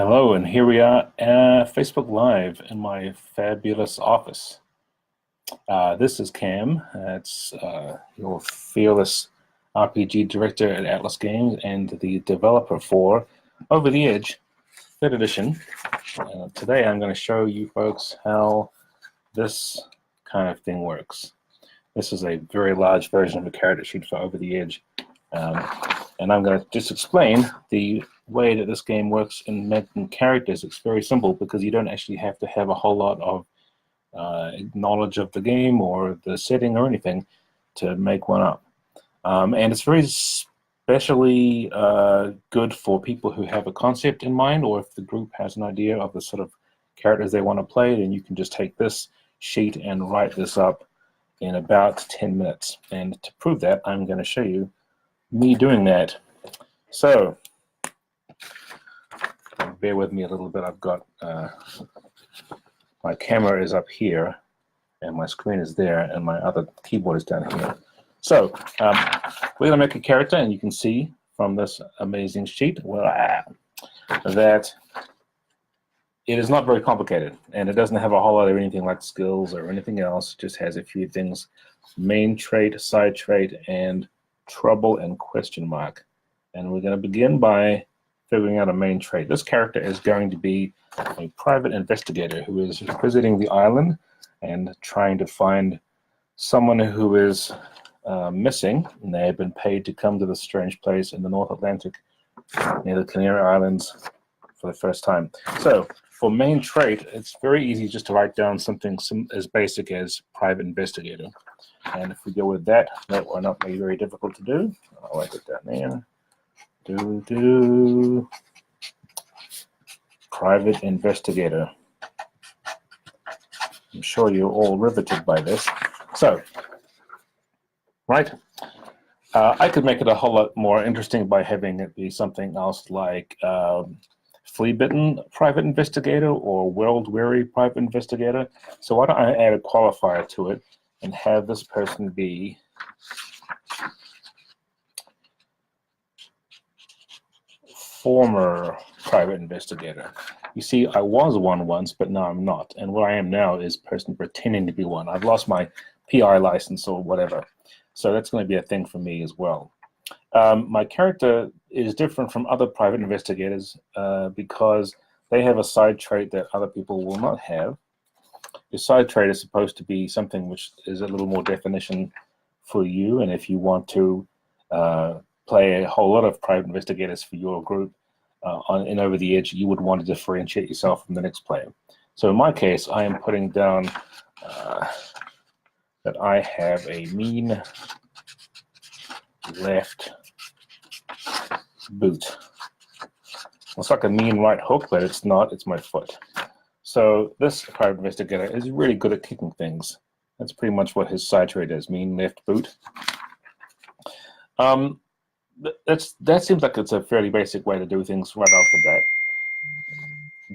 Hello, and here we are Facebook Live in my fabulous office. This is Cam. It's your fearless RPG director at Atlas Games and the developer for Over the Edge, 3rd edition. Today I'm going to show you folks how this kind of thing works. This is a very large version of a character sheet for Over the Edge. And I'm going to just explain the way that this game works in making characters. It's very simple because you don't actually have to have a whole lot of knowledge of the game or the setting or anything to make one up. And it's very especially good for people who have a concept in mind, or if the group has an idea of the sort of characters they want to play, then you can just take this sheet and write this up in about 10 minutes. And to prove that, I'm going to show you me doing that. So bear with me a little bit. I've got my camera is up here and my screen is there and my other keyboard is down here. So we're going to make a character, and you can see from this amazing sheet that it is not very complicated, and it doesn't have a whole lot of anything like skills or anything else. It just has a few things: main trait, side trait, and trouble and question mark. And we're going to begin by figuring out a main trait. This character is going to be a private investigator who is visiting the island and trying to find someone who is missing, and they have been paid to come to this strange place in the North Atlantic near the Canary Islands for the first time. So for main trait, it's very easy just to write down something as basic as private investigator. And if we go with that, that will not be very difficult to do. I'll write it down there. Private investigator. I'm sure you're all riveted by this. So, right, I could make it a whole lot more interesting by having it be something else like flea-bitten private investigator or world-weary private investigator. So why don't I add a qualifier to it and have this person be former private investigator. You see, I was one once, but now I'm not. And what I am now is person pretending to be one. I've lost my PI license or whatever. So that's going to be a thing for me as well. My character is different from other private investigators because they have a side trait that other people will not have. Your side trait is supposed to be something which is a little more definition for you, and if you want to play a whole lot of private investigators for your group in Over the Edge, you would want to differentiate yourself from the next player. So in my case, I am putting down that I have a mean left boot. It's like a mean right hook, but it's not, it's my foot. So this private investigator is really good at kicking things. That's pretty much what his side trait is, mean left boot. That seems like it's a fairly basic way to do things right off the bat.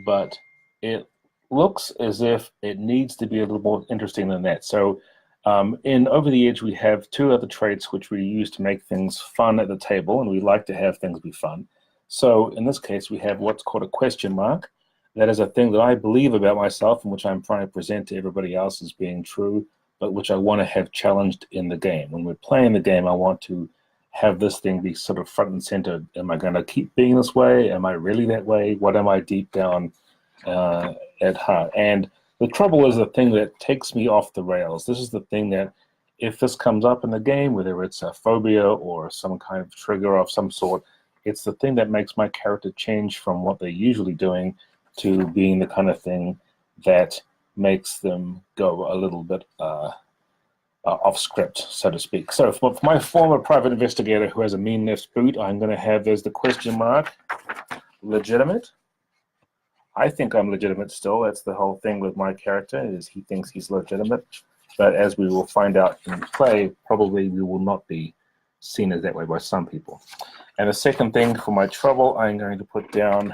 But it looks as if it needs to be a little more interesting than that. So in Over the Edge, we have two other traits which we use to make things fun at the table, and we like to have things be fun. So in this case, we have what's called a question mark. That is a thing that I believe about myself and which I'm trying to present to everybody else as being true, but which I want to have challenged in the game. When we're playing the game, I want to have this thing be sort of front and center. Am I going to keep being this way? Am I really that way? What am I deep down at heart? And the trouble is the thing that takes me off the rails. This is the thing that if this comes up in the game, whether it's a phobia or some kind of trigger of some sort, it's the thing that makes my character change from what they're usually doing to being the kind of thing that makes them go a little bit off script, so to speak. So for my former private investigator who has a mean left boot, I'm going to have as the question mark, legitimate. I think I'm legitimate still. That's the whole thing with my character, is he thinks he's legitimate. But as we will find out in play, probably we will not be seen as that way by some people. And the second thing for my trouble, I'm going to put down,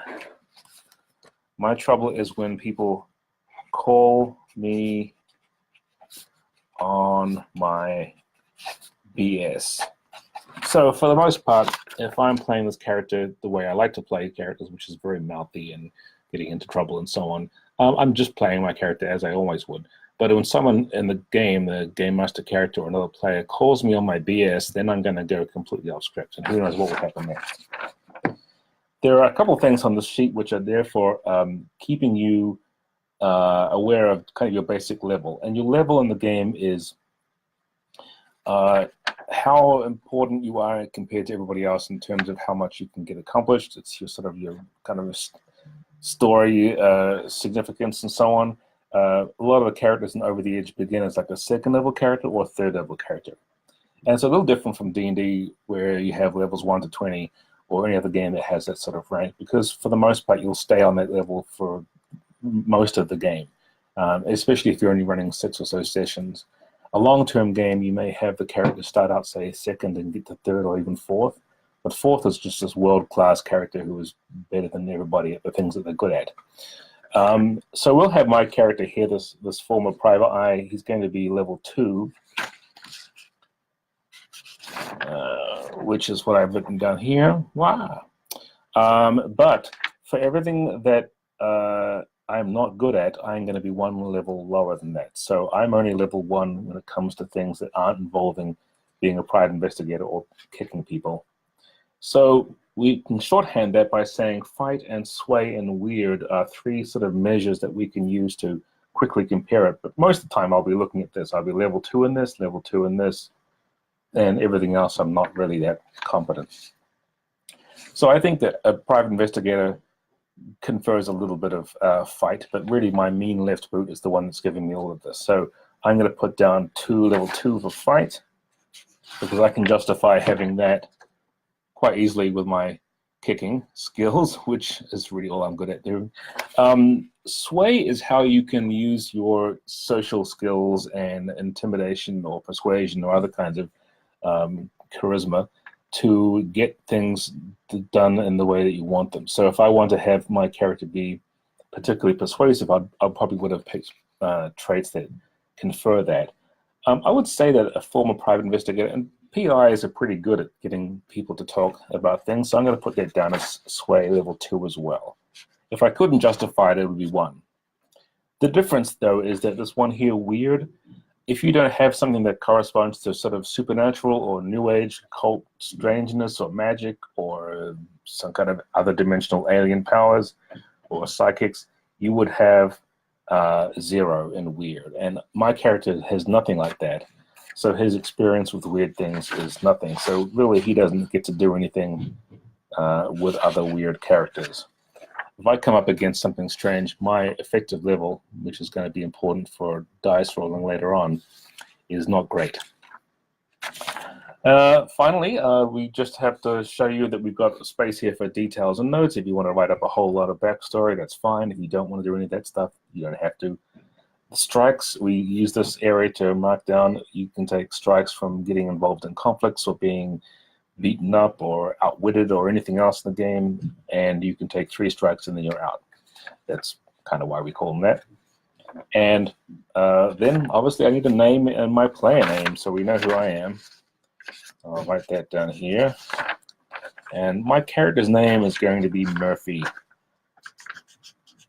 my trouble is when people call me on my BS. So for the most part, if I'm playing this character the way I like to play characters, which is very mouthy and getting into trouble and so on, I'm just playing my character as I always would. But when someone in the game master character or another player calls me on my BS, then I'm going to go completely off script, and who knows what will happen next. There are a couple of things on this sheet which are there for keeping you aware of kind of your basic level. And your level in the game is how important you are compared to everybody else in terms of how much you can get accomplished. It's your kind of story significance and so on. A lot of the characters in Over the Edge begin as like a second level character or a third level character. And it's a little different from D&D where you have levels 1 to 20 or any other game that has that sort of rank, because for the most part you'll stay on that level for most of the game, especially if you're only running 6 or so sessions. A long-term game, you may have the character start out, say, second and get to third or even fourth, but fourth is just this world-class character who is better than everybody at the things that they're good at. So we'll have my character here, this former private eye. He's going to be level 2, which is what I've written down here. Wow. But for everything that I'm not good at, I'm going to be 1 level lower than that. So I'm only level 1 when it comes to things that aren't involving being a private investigator or kicking people. So we can shorthand that by saying fight and sway and weird are 3 sort of measures that we can use to quickly compare it. But most of the time I'll be looking at this. I'll be level 2 in this, level 2 in this, and everything else I'm not really that competent. So I think that a private investigator confers a little bit of fight, but really my mean left boot is the one that's giving me all of this. So I'm going to put down level 2 for fight, because I can justify having that quite easily with my kicking skills, which is really all I'm good at doing. Sway is how you can use your social skills and intimidation or persuasion or other kinds of charisma to get things done in the way that you want them. So if I want to have my character be particularly persuasive, I probably would have picked traits that confer that. I would say that a former private investigator, and PIs are pretty good at getting people to talk about things, so I'm going to put that down as sway level 2 as well. If I couldn't justify it, it would be 1. The difference, though, is that this one here, weird, if you don't have something that corresponds to sort of supernatural or new age cult strangeness or magic or some kind of other dimensional alien powers or psychics, you would have 0 in weird. And my character has nothing like that. So his experience with weird things is nothing. So really he doesn't get to do anything with other weird characters. If I come up against something strange, my effective level, which is going to be important for dice rolling later on, is not great. Finally, we just have to show you that we've got space here for details and notes. If you want to write up a whole lot of backstory, that's fine. If you don't want to do any of that stuff, you don't have to. The strikes, we use this area to mark down. You can take strikes from getting involved in conflicts or being beaten up or outwitted or anything else in the game, and you can take 3 strikes and then you're out. That's kind of why we call them that. And then obviously I need a name and my player name so we know who I am. I'll write that down here. And my character's name is going to be Murphy.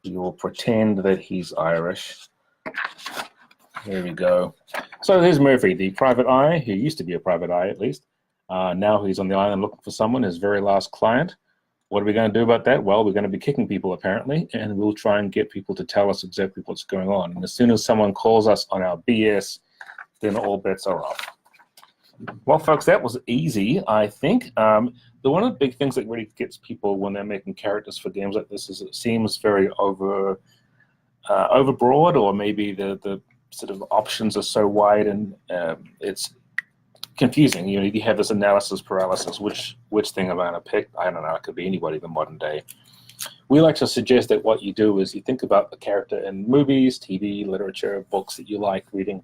We will pretend that he's Irish. There we go. So here's Murphy, the private eye. He used to be a private eye, at least. Now he's on the island looking for someone, his very last client. What are we going to do about that? Well, we're going to be kicking people, apparently, and we'll try and get people to tell us exactly what's going on. And as soon as someone calls us on our BS, then all bets are off. Well, folks, that was easy, I think. One of the big things that really gets people when they're making characters for games like this is it seems very overbroad, or maybe the sort of options are so wide and it's confusing. You have this analysis paralysis. Which thing am I going to pick? I don't know. It could be anybody in the modern day. We like to suggest that what you do is you think about the character in movies, TV, literature, books that you like reading,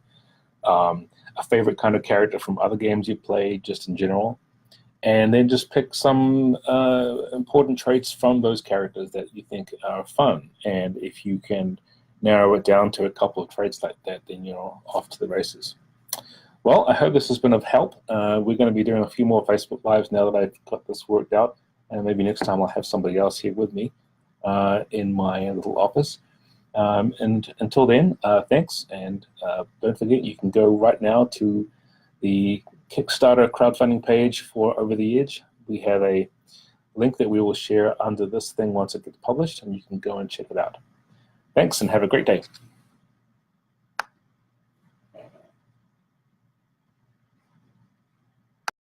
a favorite kind of character from other games you play, just in general, and then just pick some important traits from those characters that you think are fun. And if you can narrow it down to a couple of traits like that, then you're off to the races. Well, I hope this has been of help. We're going to be doing a few more Facebook Lives now that I've got this worked out, and maybe next time I'll have somebody else here with me in my little office. And until then, thanks, and don't forget, you can go right now to the Kickstarter crowdfunding page for Over the Edge. We have a link that we will share under this thing once it gets published, and you can go and check it out. Thanks, and have a great day.